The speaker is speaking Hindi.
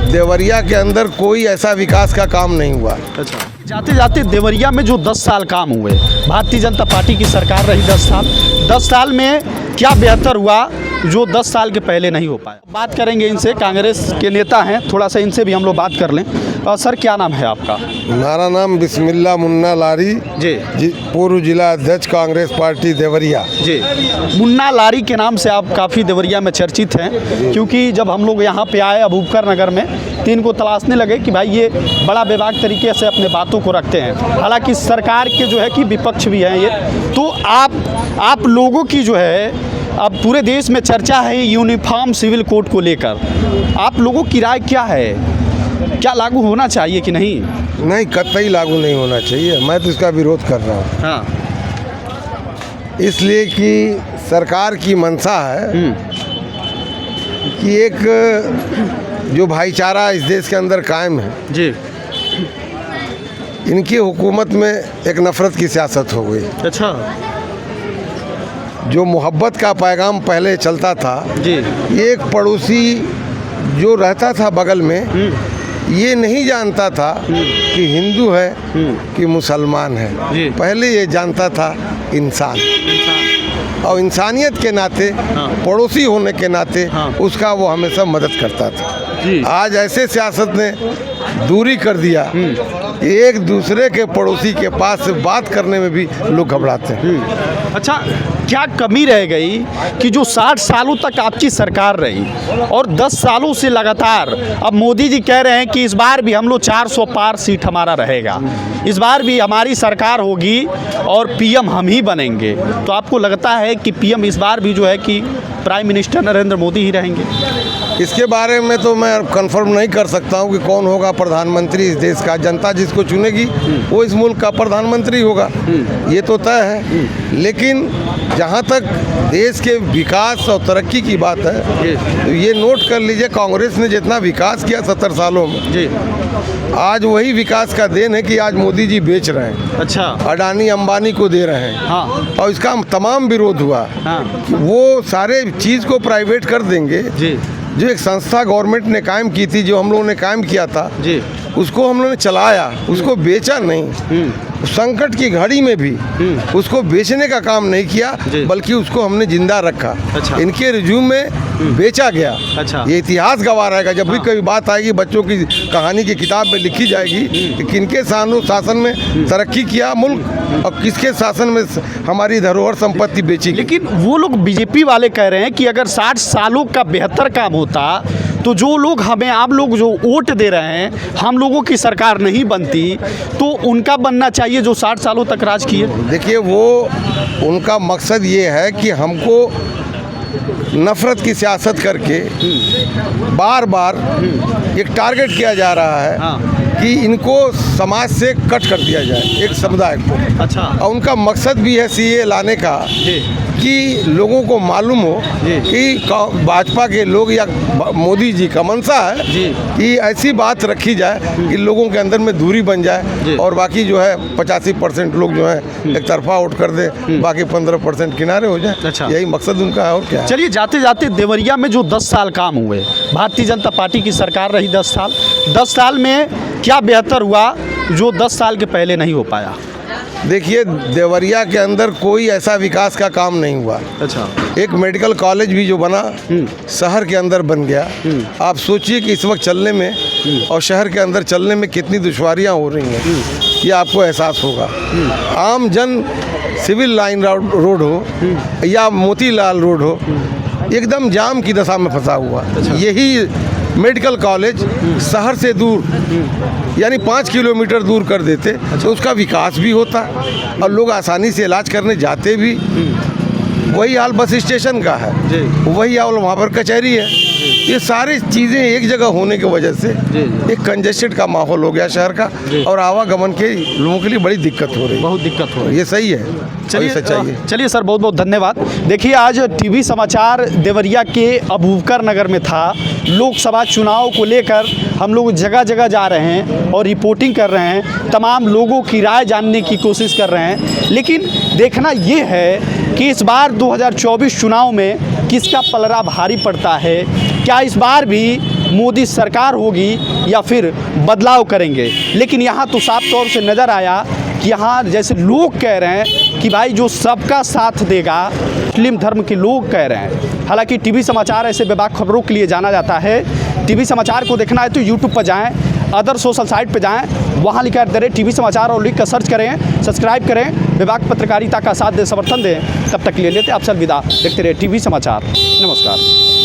देवरिया के अंदर कोई ऐसा विकास का काम नहीं हुआ। अच्छा, जाते जाते देवरिया में जो 10 साल काम हुए, भारतीय जनता पार्टी की सरकार रही 10 साल में क्या बेहतर हुआ जो 10 साल के पहले नहीं हो पाया? बात करेंगे इनसे, कांग्रेस के नेता हैं, थोड़ा सा इनसे भी हम लोग बात कर लें। सर, क्या नाम है आपका? मेरा नाम बिस्मिल्लाह मुन्ना लारी जी, पूर्व जिला अध्यक्ष कांग्रेस पार्टी देवरिया जी। मुन्ना लारी के नाम से आप काफ़ी देवरिया में चर्चित हैं, क्योंकि जब हम लोग यहाँ पे आए अबूबकर नगर में तो इनको तलाशने लगे कि भाई ये बड़ा बेबाक तरीके से अपने बातों को रखते हैं, हालांकि सरकार के जो है कि विपक्ष भी हैं ये। तो आप लोगों की जो है अब पूरे देश में चर्चा है यूनिफॉर्म सिविल कोड को लेकर, आप लोगों की राय क्या है? क्या लागू होना चाहिए कि नहीं? नहीं, कतई लागू नहीं होना चाहिए। मैं तो इसका विरोध कर रहा हूँ। हाँ, इसलिए कि सरकार की मंशा है कि एक जो भाईचारा इस देश के अंदर कायम है जी। इनकी हुकूमत में एक नफरत की सियासत हो गई। अच्छा जो मोहब्बत का पैगाम पहले चलता था जी। एक पड़ोसी जो रहता था बगल में ये नहीं जानता था कि हिंदू है कि मुसलमान है। पहले ये जानता था इंसान, और इंसानियत के नाते पड़ोसी होने के नाते उसका वो हमेशा मदद करता था। आज ऐसे सियासत ने दूरी कर दिया, एक दूसरे के पड़ोसी के पास से बात करने में भी लोग घबराते हैं। अच्छा, क्या कमी रह गई कि जो 60 सालों तक आपकी सरकार रही और 10 सालों से लगातार, अब मोदी जी कह रहे हैं कि इस बार भी हम लोग 400 पार सीट हमारा रहेगा, इस बार भी हमारी सरकार होगी और पीएम हम ही बनेंगे, तो आपको लगता है कि पीएम इस बार भी जो है कि प्राइम मिनिस्टर नरेंद्र मोदी ही रहेंगे? इसके बारे में तो मैं कंफर्म नहीं कर सकता हूं कि कौन होगा प्रधानमंत्री इस देश का। जनता जिसको चुनेगी वो इस मुल्क का प्रधानमंत्री होगा, ये तो तय है। लेकिन जहां तक देश के विकास और तरक्की की बात है तो ये नोट कर लीजिए, कांग्रेस ने जितना विकास किया 70 सालों में, आज वही विकास का देन है कि आज मोदी जी बेच रहे हैं। अच्छा, अडानी अंबानी को दे रहे हैं। हाँ। और इसका तमाम विरोध हुआ। हाँ। वो सारे चीज़ को प्राइवेट कर देंगे जी। जो एक संस्था गवर्नमेंट ने कायम की थी, जो हम लोगों ने कायम किया था जी, उसको हम लोगों ने चलाया, उसको बेचा नहीं। संकट की घड़ी में भी उसको बेचने का काम नहीं किया, बल्कि उसको हमने जिंदा रखा। अच्छा। इनके रिज्यूम में बेचा गया। अच्छा। ये इतिहास गवाह रहेगा। जब भी कोई बात आएगी बच्चों की कहानी की किताब में लिखी जाएगी कि किनके शासन में तरक्की किया मुल्क और किसके शासन में हमारी धरोहर संपत्ति बेची। लेकिन वो लोग बीजेपी वाले कह रहे हैं कि अगर 60 सालों का बेहतर काम होता तो जो लोग हमें, आप लोग जो वोट दे रहे हैं, हम लोगों की सरकार नहीं बनती तो उनका बनना चाहिए जो 60 सालों तक राज किए। देखिए, वो उनका मकसद ये है कि हमको नफरत की सियासत करके बार बार एक टारगेट किया जा रहा है कि इनको समाज से कट कर दिया जाए, एक समुदाय को। अच्छा। और उनका मकसद भी है सीए लाने का कि लोगों को मालूम हो कि भाजपा के लोग या मोदी जी का मंशा है कि ऐसी बात रखी जाए कि लोगों के अंदर में दूरी बन जाए और बाकी जो है 85% लोग जो है एक तरफा वोट कर दे, बाकी 15% किनारे हो जाए। अच्छा। यही मकसद उनका है और क्या। चलिए, जाते जाते देवरिया में जो 10 साल काम हुए, भारतीय जनता पार्टी की सरकार रही 10 साल में क्या बेहतर हुआ जो 10 साल के पहले नहीं हो पाया? देखिए, देवरिया के अंदर कोई ऐसा विकास का काम नहीं हुआ। अच्छा। एक मेडिकल कॉलेज भी जो बना शहर के अंदर बन गया। आप सोचिए कि इस वक्त चलने में और शहर के अंदर चलने में कितनी दुश्वारियां हो रही हैं, ये आपको एहसास होगा। आम जन सिविल लाइन रोड हो या मोतीलाल रोड हो, एकदम जाम की दशा में फंसा हुआ। यही मेडिकल कॉलेज शहर से दूर यानी 5 किलोमीटर दूर कर देते तो उसका विकास भी होता और लोग आसानी से इलाज करने जाते भी। वही हाल बस स्टेशन का है, वही हाल वहाँ पर कचहरी है। ये सारी चीज़ें एक जगह होने की वजह से एक कंजेस्टेड का माहौल हो गया शहर का, और आवागमन के लोगों के लिए बड़ी दिक्कत हो रही है। बहुत दिक्कत हो रही है। ये सही है। चलिए सर, बहुत बहुत धन्यवाद। देखिए, आज टीवी समाचार देवरिया के अबूबकर नगर में था। लोकसभा चुनाव को लेकर हम लोग जगह जगह जा रहे हैं और रिपोर्टिंग कर रहे हैं, तमाम लोगों की राय जानने की कोशिश कर रहे हैं। लेकिन देखना ये है कि इस बार 2024 चुनाव में किसका पलड़ा भारी पड़ता है। क्या इस बार भी मोदी सरकार होगी या फिर बदलाव करेंगे। लेकिन यहाँ तो साफ तौर से नज़र आया कि यहाँ जैसे लोग कह रहे हैं कि भाई जो सबका साथ देगा, मुस्लिम धर्म के लोग कह रहे हैं। हालांकि टीवी समाचार ऐसे बेबाक खबरों के लिए जाना जाता है। टीवी समाचार को देखना है तो यूट्यूब पर जाएं, अदर सोशल साइट पे जाएं, वहाँ लिखा है टीवी समाचार और लिख कर सर्च करें, सब्सक्राइब करें, बेबाक पत्रकारिता का साथ दे, समर्थन दें। तब तक ले लेते आप सब विदा। देखते रहे टीवी समाचार। नमस्कार।